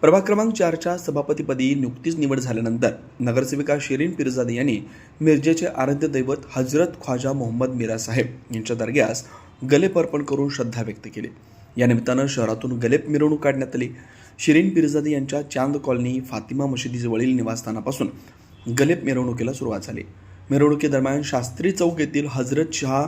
प्रभाग क्रमांक 4च्या सभापतीपदी नुकतीच निवड झाल्यानंतर नगरसेविका शिरीन पिरजादे यांनी मिरजेचे आराध्य दैवत हजरत ख्वाजा मोहम्मद मीरा साहेब यांच्या दर्ग्यास गलेप अर्पण करून श्रद्धा व्यक्त केली। या निमित्तानं शहरातून गलेप मिरवणूक काढण्यात आली। शिरीन पिरजादे यांच्या चांद कॉलनी फातिमा मशिदीजवळील निवासस्थानापासून गलेप मिरवणुकीला सुरुवात झाली। मिरवणुकीदरम्यान शास्त्री चौक येथील हजरत शाह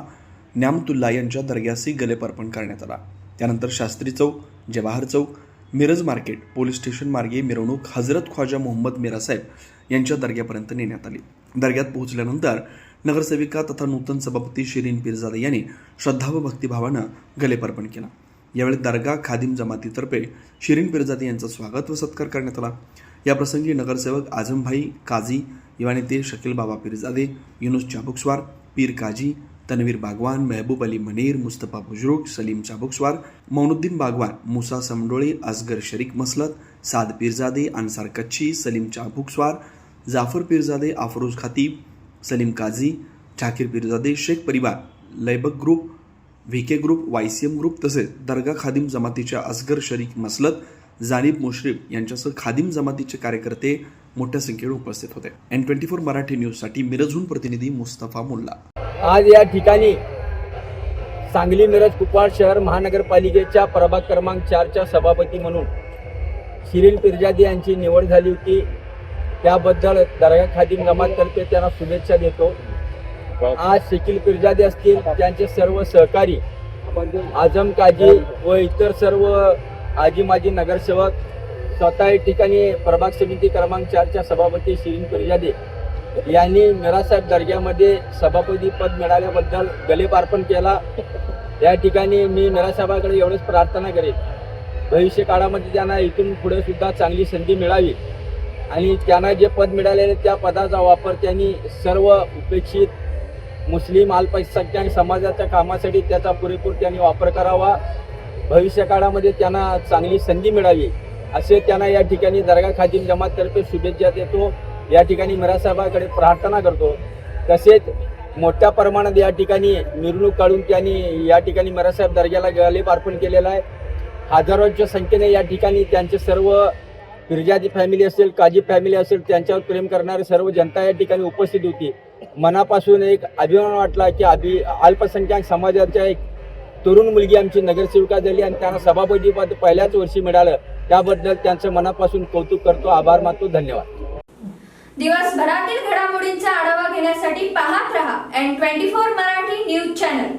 न्यामतुल्ला यांच्या दर्ग्यासही गलेप अर्पण करण्यात आला। त्यानंतर शास्त्री चौक, जवाहर चौक, मिरज मार्केट, पोलीस स्टेशन मार्गे मिरवणूक हजरत ख्वाजा मोहम्मद मीरा साहेब यांच्या दर्ग्यापर्यंत नेण्यात आली। दर्ग्यात पोहोचल्यानंतर नगरसेविका तथा नूतन सभापती शिरीन पिरजादे यांनी श्रद्धा व भक्तिभावानं गलेप अर्पण केला। यावेळी दर्गा खादिम जमातीतर्फे शिरीन पिरजादे यांचं स्वागत व सत्कार करण्यात आला। याप्रसंगी नगरसेवक आजमभाई काझी, युवा नेते शकील बाबा पिरजादे, युनुस चाबुकस्वार, पीर काजी, तनवीर बागवान, महबूब अली मनीर, मुस्तफा बुजुर्ग, सलीम चाबुकस्वार, मौनुद्दीन बागवान, मूसा समडोळे, असगर शरीक मसलत, साद पिरजादे, अन्सार कच्ची, सलीम चाबुकस्वार, जाफर पिरजादे, अफरोज खतीब, सलीम काझी, ठाकीर पिरजादे, शेख परिवार, लैबक group, VK group, YCM group तसेच दर्गा खादिम जमातीच्या असगर शरीक मसलत, जानिब मुश्रीफ यांच्यासह खादिम जमातीचे कार्यकर्ते मोठ्या संख्येने उपस्थित होते। N24 मराठी न्यूजसाठी मिरजहून प्रतिनिधी मुस्तफा मुल्ला। आज या ठिकाणी सांगली मिरज कुपवाड शहर महानगरपालिकेच्या प्रभाग क्रमांक 4च्या सभापती म्हणून शिरीन पिरजादे यांची निवड झाली होती। त्याबद्दल दर्गा खादिम जमाततर्फे त्यांना शुभेच्छा देतो। आज शकील पिरजादे असतील, त्यांचे सर्व सहकारी आजम काजी व इतर सर्व आजी माजी नगरसेवक, स्वतः या ठिकाणी प्रभाग समिती क्रमांक 4च्या सभापती शिरीन पिरजादे यांनी मीरासाहेब दर्ग्यामध्ये सभापती पद मिळाल्याबद्दल गलेप अर्पण केला। या ठिकाणी मी मीरासाहेबांकडे एवढंच प्रार्थना करेन, भविष्य काळामध्ये त्यांना इथून पुढे सुद्धा चांगली संधी मिळावी आणि त्यांना जे पद मिळालेले त्या पदाचा वापर त्यांनी सर्व उपेक्षित मुस्लिम अल्पसंख्याक समाजाच्या कामासाठी त्याचा पुरेपूर त्यांनी वापर करावा। भविष्य काळामध्ये त्यांना चांगली संधी मिळावी असे त्यांना या ठिकाणी दर्गा खादिम जमाततर्फे शुभेच्छा देतो। या ठिकाणी मीरासाहेबांकडे प्रार्थना करतो। तसेच मोठ्या प्रमाणात या ठिकाणी मिरवणूक काढून त्यांनी या ठिकाणी मीरासाहेब दर्ग्याला गलेप अर्पण केलेला आहे। हजारोंच्या संख्येने या ठिकाणी त्यांचे सर्व पिरजादी फॅमिली असेल, काजी फॅमिली असेल, त्यांच्यावर प्रेम करणारी सर्व जनता या ठिकाणी उपस्थित होती। मनापासून एक अभिमान वाटला की अल्पसंख्याक समाजाच्या एक तरुण मुलगी आमची नगरसेविका झाली आणि त्यांना सभापतीपद पहिल्याच वर्षी मिळालं। त्याबद्दल त्यांचं मनापासून कौतुक करतो, आभार मानतो, धन्यवाद। दिवसभरातील घडामोडींचा आढावा घेण्यासाठी पाहत रहा N24 मराठी न्यूज चॅनल।